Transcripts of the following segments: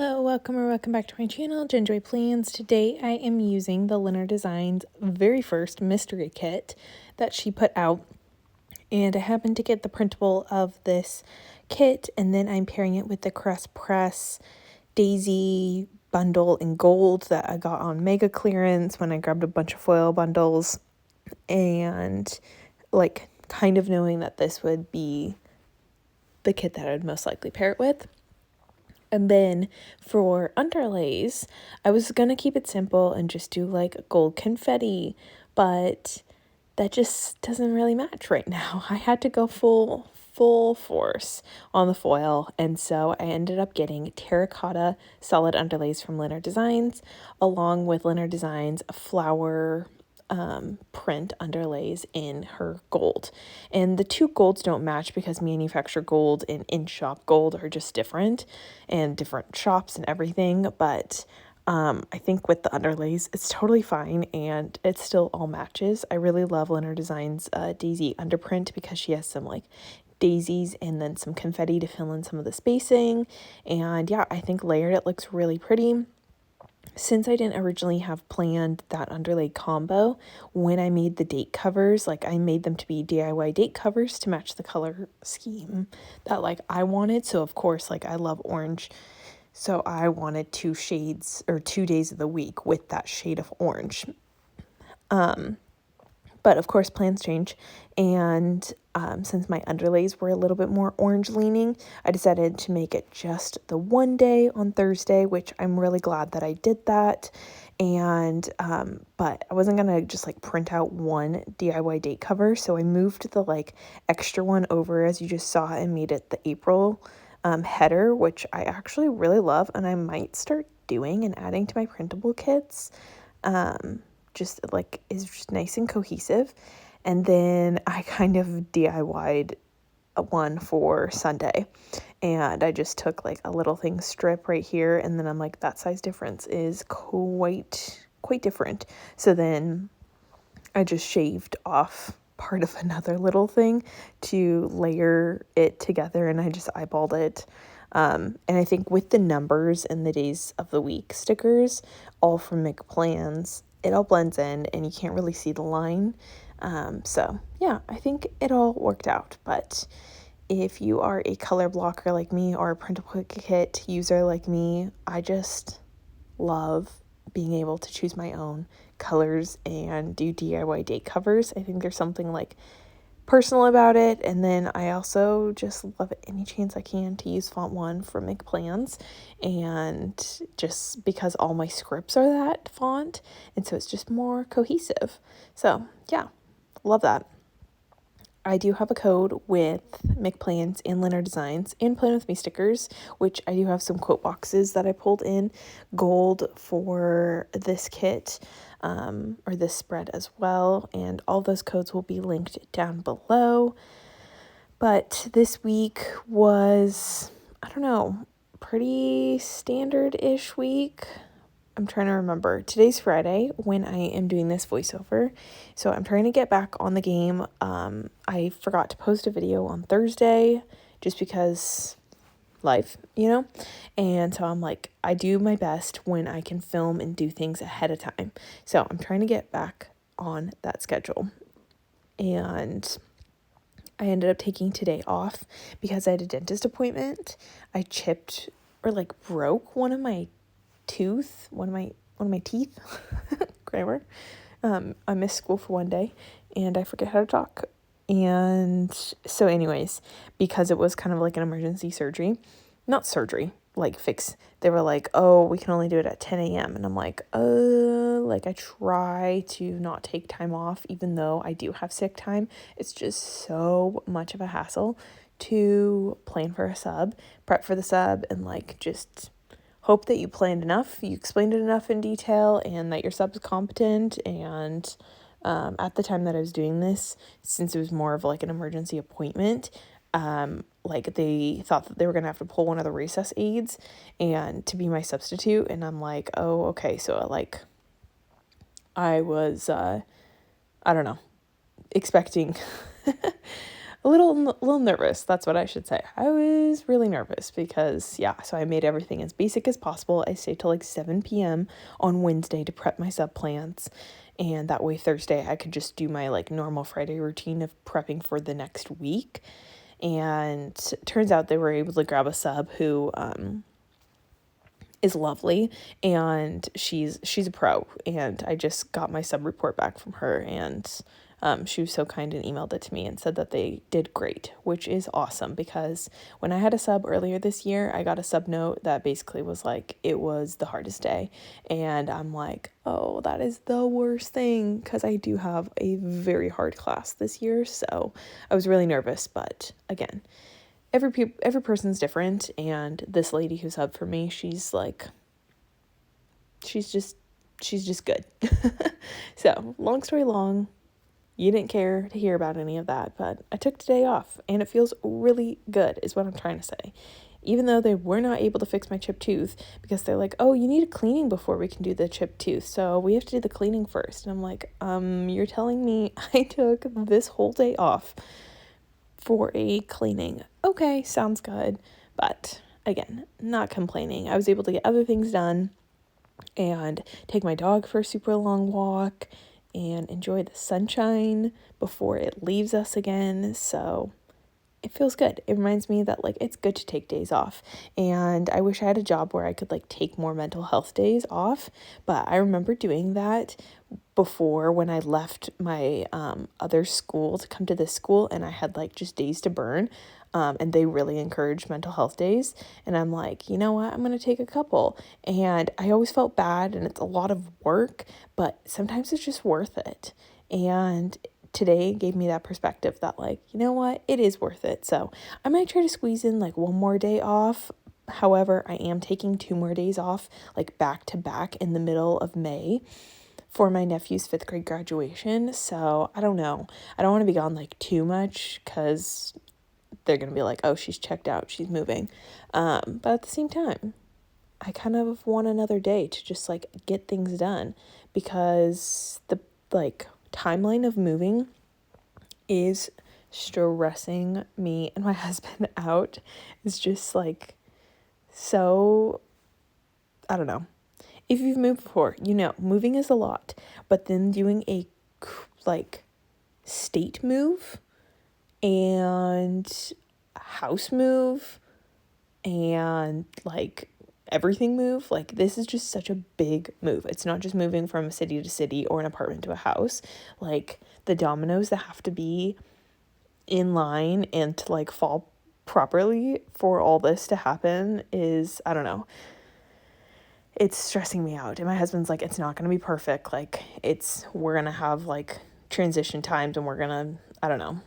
Hello, welcome back to my channel, Ginger Plans. Today I am using the Lynner Designs very first mystery kit that she put out, and I happened to get the printable of this kit, and then I'm pairing it with the Crest Press Daisy bundle in gold that I got on mega clearance when I grabbed a bunch of foil bundles, and like kind of knowing that this would be the kit that I would most likely pair it with. And then for underlays, I was going to keep it simple and just do like gold confetti, but that just doesn't really match right now. I had to go full force on the foil, and so I ended up getting terracotta solid underlays from Lynner Designs, along with Lynner Designs flower print underlays in her gold. And the two golds don't match because manufacturer gold and in-shop gold are just different, and different shops and everything, but I think with the underlays it's totally fine and it still all matches. I really love Lynner Designs daisy underprint because she has some like daisies and then some confetti to fill in some of the spacing, and yeah, I think layered it looks really pretty. Since I didn't originally have planned that underlay combo, when I made the date covers, like I made them to be DIY date covers to match the color scheme that like I wanted. So of course, like I love orange, so I wanted 2 shades or 2 days of the week with that shade of orange. But of course, plans change, and since my underlays were a little bit more orange leaning, I decided to make it just the one day on Thursday, which I'm really glad that I did that. And but I wasn't gonna just like print out one DIY date cover, so I moved the like extra one over, as you just saw, and made it the April header, which I actually really love, and I might start doing and adding to my printable kits. Just like is just nice and cohesive. And then I kind of DIY'd one for Sunday, and I just took like a little thing strip right here, and then I'm like, that size difference is quite different. So then I just shaved off part of another little thing to layer it together, and I just eyeballed it. And I think with the numbers and the days of the week stickers, all from McPlans, it all blends in and you can't really see the line. So yeah, I think it all worked out. But if you are a color blocker like me or a printable kit user like me, I just love being able to choose my own colors and do DIY date covers. I think there's something like personal about it, and then I also just love any chance I can to use font 1 for McPlans, and just because all my scripts are that font, and so it's just more cohesive. So yeah, love that. I do have a code with McPlans and Lynner Designs and Plan With Me stickers, which I do have some quote boxes that I pulled in gold for this kit, or this spread as well, and all those codes will be linked down below. But this week was, I don't know, pretty standard-ish week. I'm trying to remember. Today's Friday when I am doing this voiceover, so I'm trying to get back on the game. I forgot to post a video on Thursday just because life, and so I'm like, I do my best when I can film and do things ahead of time. So I'm trying to get back on that schedule, and I ended up taking today off because I had a dentist appointment. I chipped or like broke one of my teeth, grammar. I missed school for one day and I forget how to talk. And so anyways, because it was kind of like an emergency surgery, not surgery, like fix, they were like, oh, we can only do it at 10 a.m. And I'm like, like I try to not take time off, even though I do have sick time. It's just so much of a hassle to plan for a sub, prep for the sub, and like just hope that you planned enough, you explained it enough in detail, and that your sub's competent. And at the time that I was doing this, since it was more of like an emergency appointment, like they thought that they were gonna have to pull one of the recess aides and to be my substitute, and I'm like, oh, okay. So like I was I don't know, expecting a little nervous. That's what I should say. I was really nervous because, yeah, so I made everything as basic as possible. I stayed till like 7 p.m. on Wednesday to prep my sub plants. And that way Thursday I could just do my like normal Friday routine of prepping for the next week. And turns out they were able to grab a sub who is lovely, and she's a pro, and I just got my sub report back from her, and she was so kind and emailed it to me and said that they did great, which is awesome, because when I had a sub earlier this year, I got a sub note that basically was like, it was the hardest day, and I'm like, oh, that is the worst thing, because I do have a very hard class this year, so I was really nervous, but again, every person's different, and this lady who subbed for me, she's just good. So, long story long, you didn't care to hear about any of that, but I took today off, and it feels really good, is what I'm trying to say. Even though they were not able to fix my chipped tooth, because they're like, oh, you need a cleaning before we can do the chipped tooth, so we have to do the cleaning first. And I'm like, you're telling me I took this whole day off for a cleaning? Okay, sounds good. But again, not complaining. I was able to get other things done and take my dog for a super long walk and enjoy the sunshine before it leaves us again. So it feels good. It reminds me that like it's good to take days off, and I wish I had a job where I could like take more mental health days off, but I remember doing that before when I left my other school to come to this school, and I had like just days to burn, and they really encouraged mental health days, and I'm like, you know what, I'm gonna take a couple, and I always felt bad, and it's a lot of work, but sometimes it's just worth it. And today gave me that perspective that like, you know what, it is worth it. So I might try to squeeze in like one more day off. However, I am taking 2 more days off, like back to back in the middle of May for my nephew's 5th grade graduation. So I don't know. I don't want to be gone like too much, because they're going to be like, oh, she's checked out, she's moving. But at the same time, I kind of want another day to just like get things done, because the like timeline of moving is stressing me and my husband out. It's just like, so, I don't know. If you've moved before, you know, moving is a lot, but then doing a like state move and house move and like everything move, like this is just such a big move. It's not just moving from city to city or an apartment to a house. Like the dominoes that have to be in line and to like fall properly for all this to happen is, I don't know, it's stressing me out. And my husband's like, it's not going to be perfect. Like we're going to have like transition times, and we're going to, I don't know.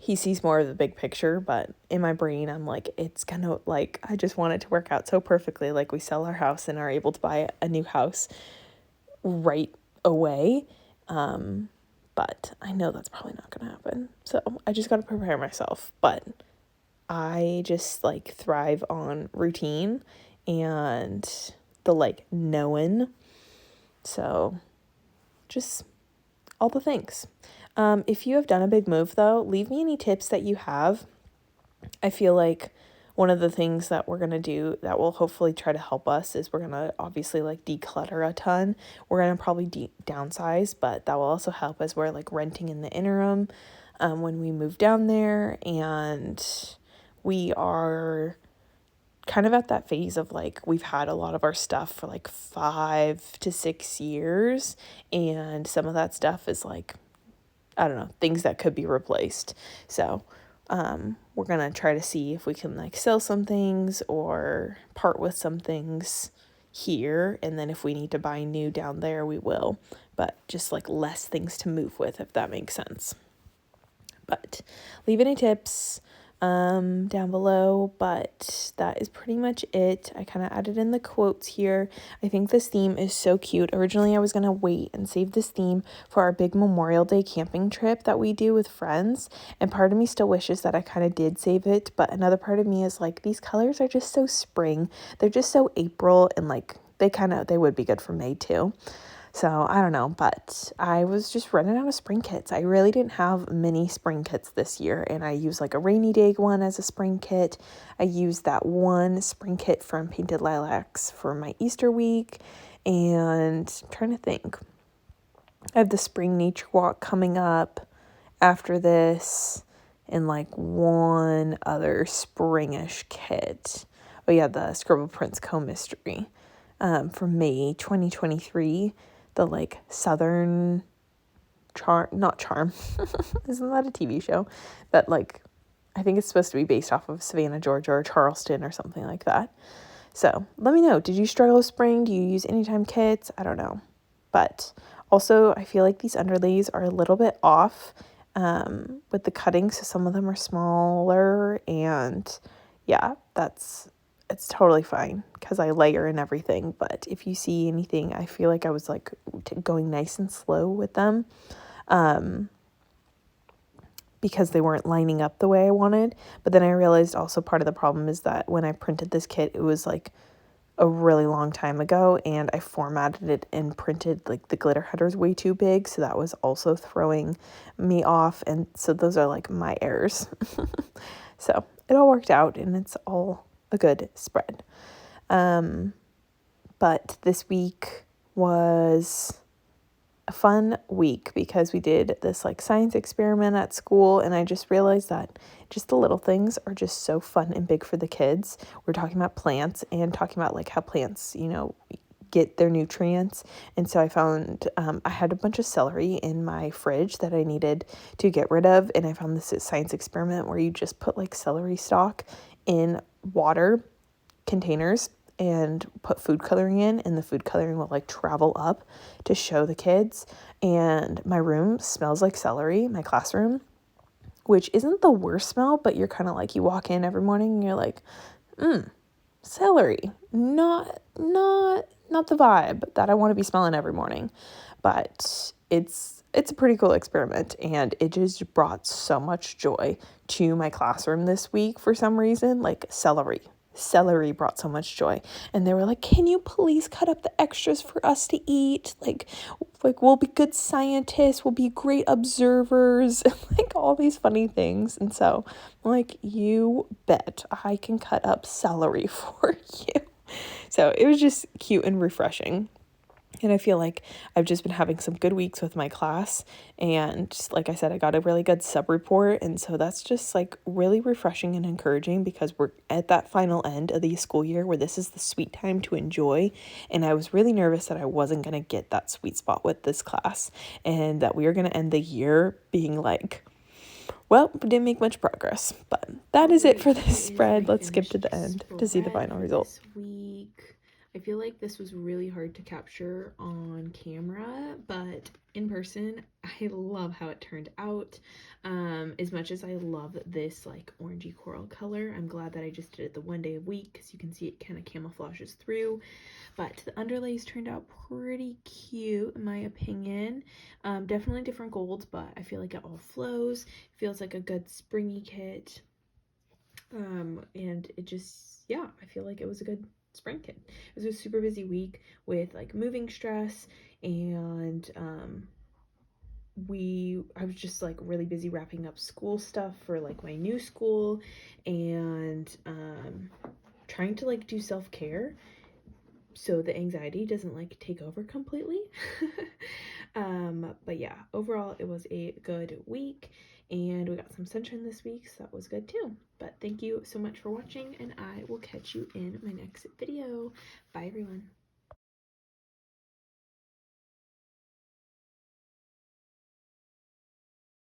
He sees more of the big picture, but in my brain, I'm like, it's gonna, like, I just want it to work out so perfectly. Like, we sell our house and are able to buy a new house right away. But I know that's probably not gonna happen. So I just gotta prepare myself. But I just, like, thrive on routine and the, like, knowing. So just all the things. If you have done a big move, though, leave me any tips that you have. I feel like one of the things that we're going to do that will hopefully try to help us is we're going to obviously like declutter a ton. We're going to probably downsize, but that will also help as we're like renting in the interim when we move down there. And we are kind of at that phase of like, we've had a lot of our stuff for like 5 to 6 years, and some of that stuff is like, I don't know, things that could be replaced. So we're going to try to see if we can like sell some things or part with some things here. And then if we need to buy new down there, we will. But just like less things to move with, if that makes sense. But leave any tips down below, but that is pretty much it. I kind of added in the quotes here. I think this theme is so cute. Originally, I was going to wait and save this theme for our big Memorial Day camping trip that we do with friends, and part of me still wishes that I kind of did save it, but another part of me is like, these colors are just so spring. They're just so April, and like they would be good for May too. So I don't know, but I was just running out of spring kits. I really didn't have many spring kits this year, and I used like a rainy day one as a spring kit. I used that one spring kit from Painted Lilacs for my Easter week, and I'm trying to think. I have the spring nature walk coming up after this, and like one other springish kit. Oh yeah, the Scribble Prince Co-Mystery from May 2023. The like Southern not Charm. Isn't that a TV show? But like, I think it's supposed to be based off of Savannah, Georgia, or Charleston or something like that. So let me know. Did you struggle with spring? Do you use anytime kits? I don't know. But also, I feel like these underlays are a little bit off with the cutting. So some of them are smaller, and yeah, it's totally fine because I layer and everything. But if you see anything, I feel like I was like going nice and slow with them because they weren't lining up the way I wanted. But then I realized also part of the problem is that when I printed this kit, it was like a really long time ago, and I formatted it and printed like the glitter headers way too big, so that was also throwing me off. And so those are like my errors. So it all worked out, and it's all a good spread. But this week was a fun week because we did this like science experiment at school, and I just realized that just the little things are just so fun and big for the kids. We're talking about plants and talking about like how plants, get their nutrients. And so I found I had a bunch of celery in my fridge that I needed to get rid of, and I found this science experiment where you just put like celery stalk in water containers and put food coloring in, and the food coloring will like travel up to show the kids. And my room smells like celery, my classroom, which isn't the worst smell, but you're kind of like, you walk in every morning and you're like, celery, not the vibe that I want to be smelling every morning. But it's a pretty cool experiment, and it just brought so much joy to my classroom this week for some reason. Like celery brought so much joy, and they were like, can you please cut up the extras for us to eat? Like we'll be good scientists, we'll be great observers, like all these funny things. And so I'm like, you bet I can cut up celery for you. So it was just cute and refreshing. And I feel like I've just been having some good weeks with my class. And like I said, I got a really good sub report. And so that's just like really refreshing and encouraging because we're at that final end of the school year where this is the sweet time to enjoy. And I was really nervous that I wasn't going to get that sweet spot with this class and that we were going to end the year being like, well, we didn't make much progress. But that is it for this spread. Let's skip to the end to see the final result. This week, I feel like this was really hard to capture on camera, but in person, I love how it turned out. As much as I love this like orangey coral color, I'm glad that I just did it the one day a week because you can see it kind of camouflages through. But the underlays turned out pretty cute in my opinion. Definitely different golds, but I feel like it all flows. Feels like a good springy kit. And it just, yeah, I feel like it was a good spring kit. It was a super busy week with like moving stress, and I was just like really busy wrapping up school stuff for like my new school, and trying to like do self-care so the anxiety doesn't like take over completely. But yeah, overall it was a good week, and we got some sunshine this week, so that was good too. But thank you so much for watching, and I will catch you in my next video. Bye everyone.